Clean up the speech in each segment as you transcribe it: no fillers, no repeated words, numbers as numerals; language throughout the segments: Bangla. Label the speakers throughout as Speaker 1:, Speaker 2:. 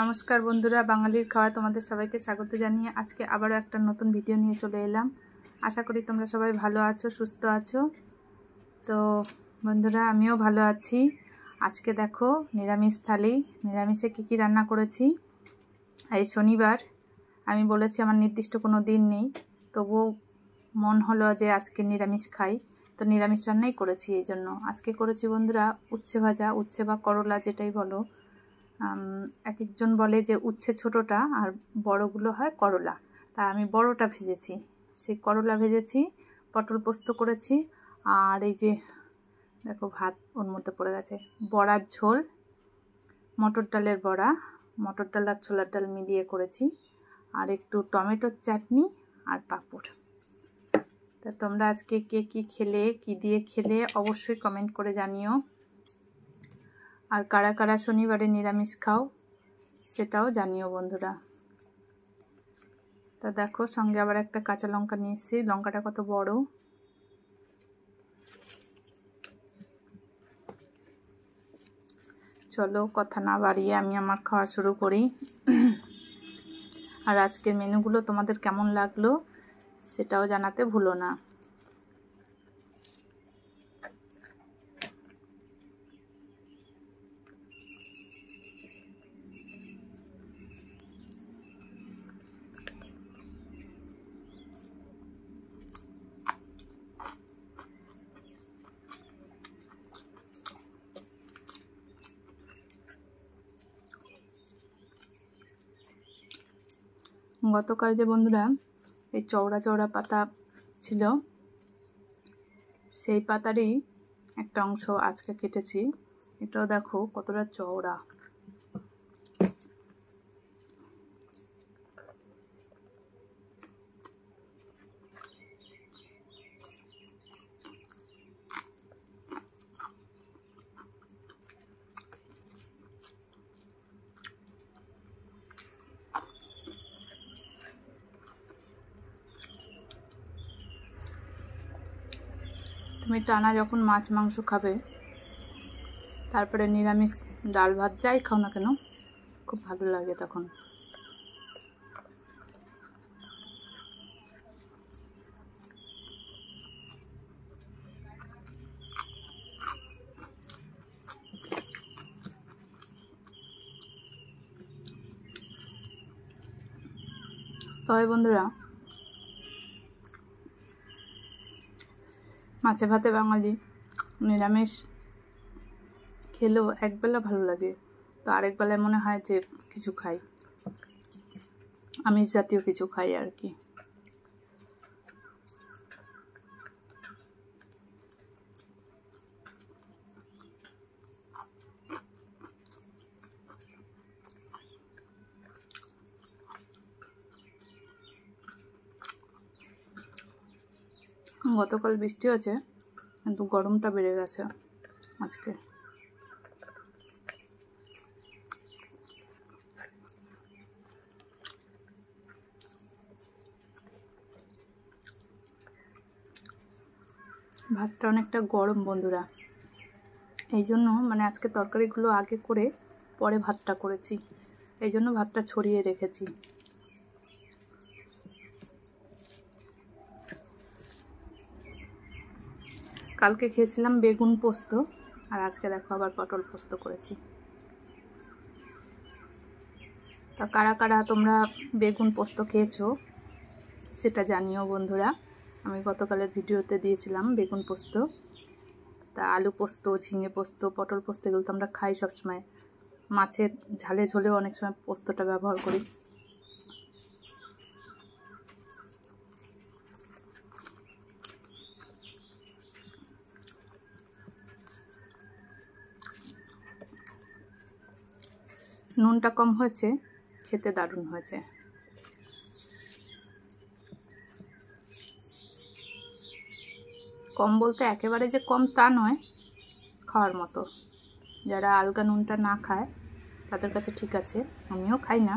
Speaker 1: নমস্কার বন্ধুরা, বাঙালির খাওয়া তোমাদের সবাইকে স্বাগত জানিয়ে আজকে আবারও একটা নতুন ভিডিও নিয়ে চলে এলাম। আশা করি তোমরা সবাই ভালো আছো, সুস্থ আছো। তো বন্ধুরা, আমিও ভালো আছি। আজকে দেখো নিরামিষ থালি। নিরামিষে কী রান্না করেছি। এই শনিবার, আমি বলেছি আমার নির্দিষ্ট কোনো দিন নেই, তবুও মন হলো যে আজকে নিরামিষ খাই, তো নিরামিষ রান্নাই করেছি। এই জন্য আজকে করেছি বন্ধুরা উচ্ছে ভাজা, উচ্ছে বা করলা যেটাই বলো। এক একজন বলে যে উচ্ছে ছোটোটা আর বড়গুলো হয় করলা, তা আমি বড়টা ভেজেছি। সেই করলা ভেজেছি, পটল পোস্ত করেছি, আর এই যে দেখো ভাত ওর মধ্যে পড়ে গেছে, বড়ার ঝোল, মটর ডালের বড়া, মটর ডাল আর ছোলার ডাল মিলিয়ে করেছি, আর একটু টমেটোর চাটনি আর পাঁপড়। তা তোমরা আজকে কে কী খেলে, কী দিয়ে খেলে অবশ্যই কমেন্ট করে জানিও। আর কারা কারা শনিবারে নিরামিষ খাও সেটাও জানিও বন্ধুরা। তা দেখো সঙ্গে আবার একটা কাঁচা লঙ্কা নিয়ে এসেছি, লঙ্কাটা কত বড়। চলো কথা না বাড়িয়ে আমি আমার খাওয়া শুরু করি। আর আজকের মেনুগুলো তোমাদের কেমন লাগলো সেটাও জানাতে ভুলো না। গতকাল যে বন্ধুরা এই চওড়া চওড়া পাতা ছিল, সেই পাতারই একটা অংশ আজকে কেটেছি। এটাও দেখো কতটা চওড়া। তুমি টানা যখন মাছ মাংস খাবে, তারপরে নিরামিষ ডাল ভাত যাই খাও না কেন, খুব ভালো লাগে তখন। তবে বন্ধুরা, মাছে ভাতে বাঙালি নিরামিষ খেলেও একবেলা ভালো লাগে, তো আরেক বেলায় মনে হয় যে কিছু খাই, আমিষ জাতীয় কিছু খাই আর কি। গতকাল বৃষ্টি হয়েছে, কিন্তু গরমটা বেড়ে গেছে আজকে। ভাতটা অনেকটা গরম বন্ধুরা, এই জন্য মানে আজকে তরকারিগুলো আগে করে পরে ভাতটা করেছি, এই জন্য ভাতটা ছড়িয়ে রেখেছি। কালকে খেয়েছিলাম বেগুন পোস্ত, আর আজকে দেখো আবার পটল পোস্ত করেছি। তা কারা কারা তোমরা বেগুন পোস্ত খেয়েছো সেটা জানিও বন্ধুরা। আমি গতকালের ভিডিওতে দিয়েছিলাম বেগুন পোস্ত। তা আলু পোস্ত, ঝিঙে পোস্ত, পটল পোস্ত এগুলো তো আমরা খাই সবসময়। মাছের ঝালে ঝোলেও অনেক সময় পোস্তটা ব্যবহার করি। নুনটা কম হয়েছে, খেতে দারুণ হয়েছে। কম বলতে একেবারে যে কম তা নয়, খাওয়ার মতো। যারা আলগা নুনটা না খায় তাদের কাছে ঠিক আছে, আমিও খাই না।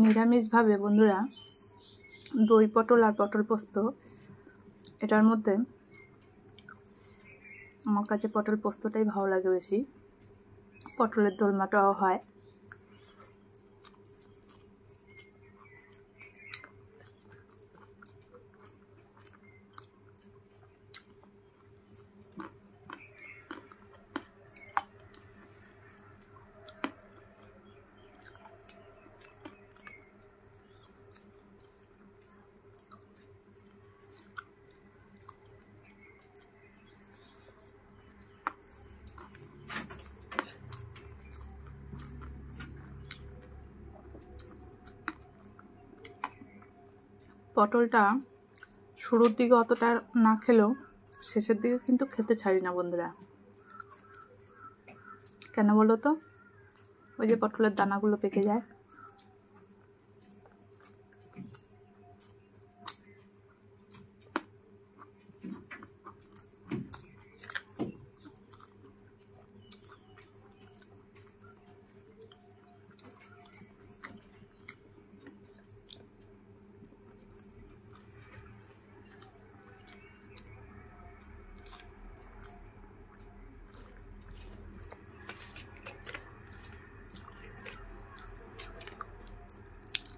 Speaker 1: নিরামিষভাবে বন্ধুরা দই পটল আর পটল পোস্ত, এটার মধ্যে আমার কাছে পটল পোস্তটাই ভালো লাগে বেশি। পটলের দোলমাটাও হয়। পটলটা শুরুর দিকে অতটা না খেলেও শেষের দিকে কিন্তু খেতে ছাড়ি না বন্ধুরা। কেন বলো তো? ওই যে পটলের দানাগুলো পেকে যায়।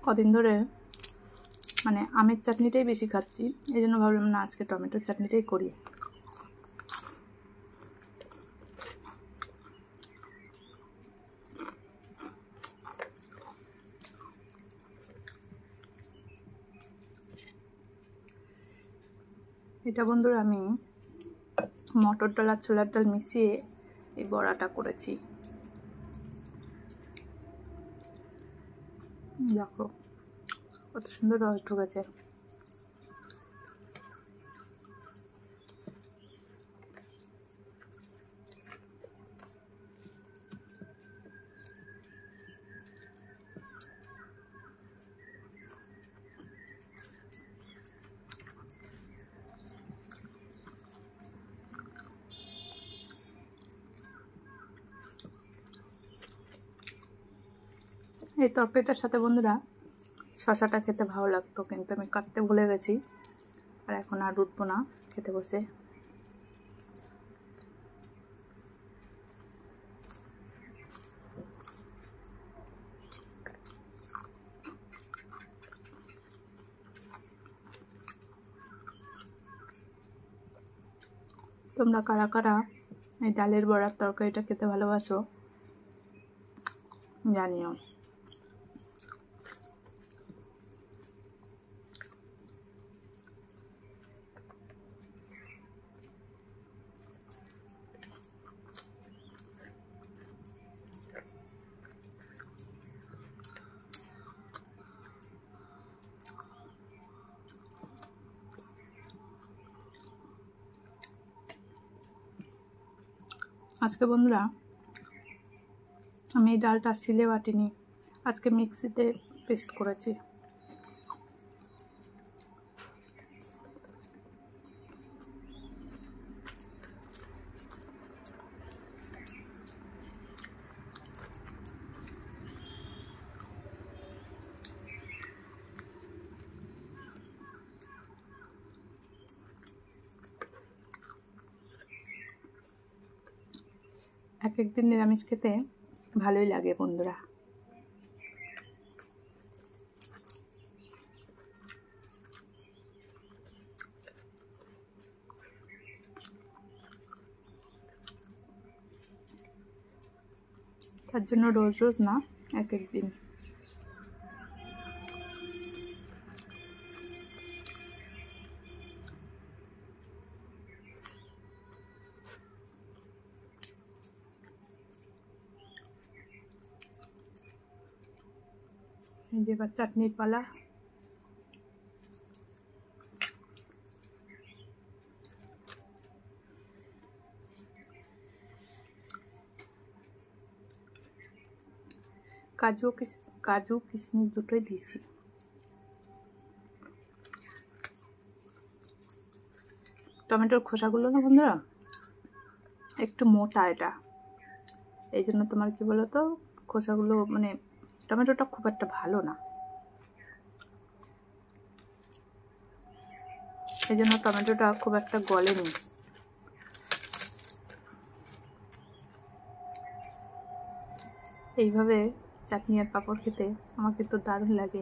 Speaker 1: কদিন ধরে মানে আমের চাটনিটাই বেশি খাচ্ছি, এই জন্য ভাবলাম না আজকে টমেটোর চাটনিটাই করি। এটা বন্ধুরা আমি মটর ডাল আর ছোলার ডাল মিশিয়ে এই বড়াটা করেছি। দেখো কত সুন্দর রস ঢুকেছে। এই তরকারিটার সাথে বন্ধুরা শশাটা খেতে ভালো লাগতো, কিন্তু আমি কাটতে ভুলে গেছি, আর এখন আর উঠবো না খেতে বসে। তোমরা কারা কারা এই ডালের বড়ার তরকারিটা খেতে ভালোবাসো জানিও। আজকে বন্ধুরা আমি এই ডালটা শিলে বাটিনি, আজকে মিক্সিতে পেস্ট করেছি। এক একদিন নিরামিষ খেতে ভালোই লাগে বন্ধুরা। তার জন্য রোজ রোজ না, এক একদিন। এই যে এবার চাটনির পালা। কাজু কিশমিশ দুটোই দিয়েছি। টমেটোর খোসাগুলো না বন্ধুরা একটু মোটা, এটা এই জন্য তোমার কি বলো তো খোসাগুলো মানে টমেটোটা খুব একটা ভালো না। এই জন্য টমেটোটা খুব একটা গলেনি। এইভাবে চাটনি আর পাঁপড় খেতে আমার কিন্তু দারুণ লাগে।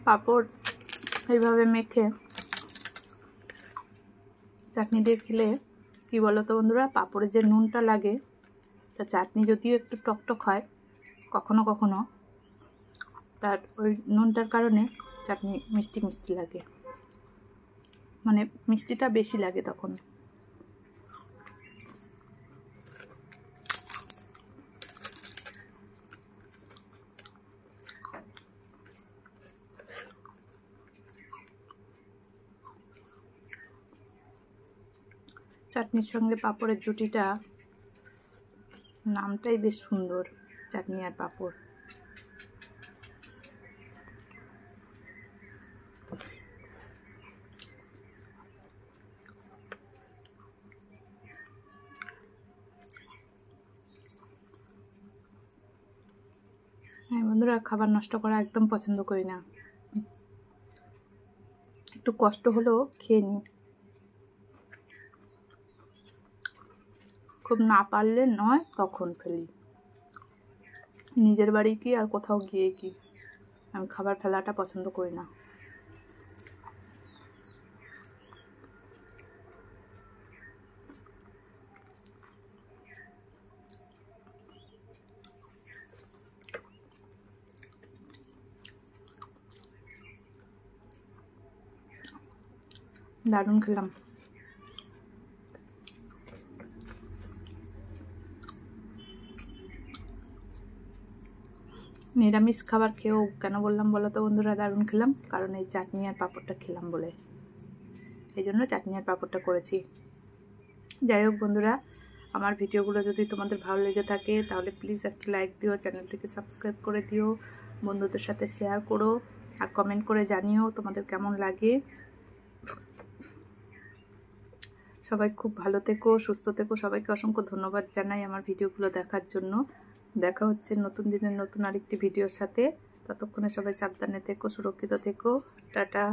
Speaker 1: পাঁপড় এইভাবে মেখে চাটনি দিয়ে খেলে কি বলো তো বন্ধুরা, পাঁপড়ে যে নুনটা লাগে, তা চাটনি যদিও একটু টকটক হয় কখনো কখনো, তার ওই নুনটার কারণে চাটনি মিষ্টি মিষ্টি লাগে, মানে মিষ্টিটা বেশি লাগে তখন। চাটনির সঙ্গে পাঁপড়ের জুটিটা, নামটাই বেশ সুন্দর, চাটনি আর পাঁপড়। হ্যাঁ বন্ধুরা, খাবার নষ্ট করা একদম পছন্দ করি না, একটু কষ্ট হলেও খেয়ে নিই। খুব না পারলে নয় তখন ফেলি, নিজের বাড়ি কি আর কোথাও গিয়ে কি, আমি খাবার ফেলাটা পছন্দ করি না। দারুণ খেলাম। নিরামিষ খাবার খেয়েও কেন বললাম বলো তো বন্ধুরা দারুণ খেলাম, কারণ এই চাটনি আর পাঁপড়টা খেলাম বলে, এই জন্য চাটনি আর পাঁপড়টা করেছি। যাই হোক বন্ধুরা, আমার ভিডিওগুলো যদি তোমাদের ভালো লেগে থাকে তাহলে প্লিজ একটা লাইক দিও, চ্যানেলটিকে সাবস্ক্রাইব করে দিও, বন্ধুদের সাথে শেয়ার করো, আর কমেন্ট করে জানিও তোমাদের কেমন লাগে। সবাই খুব ভালো থেকো, সুস্থ থেকো, সবাইকে অসংখ্য ধন্যবাদ জানাই আমার ভিডিওগুলো দেখার জন্য। দেখা হচ্ছে নতুন দিনের নতুন আরেকটি ভিডিওর সাথে। ততক্ষণে সবাই সাবধানে থেকো, সুরক্ষিত থেকো। টাটা।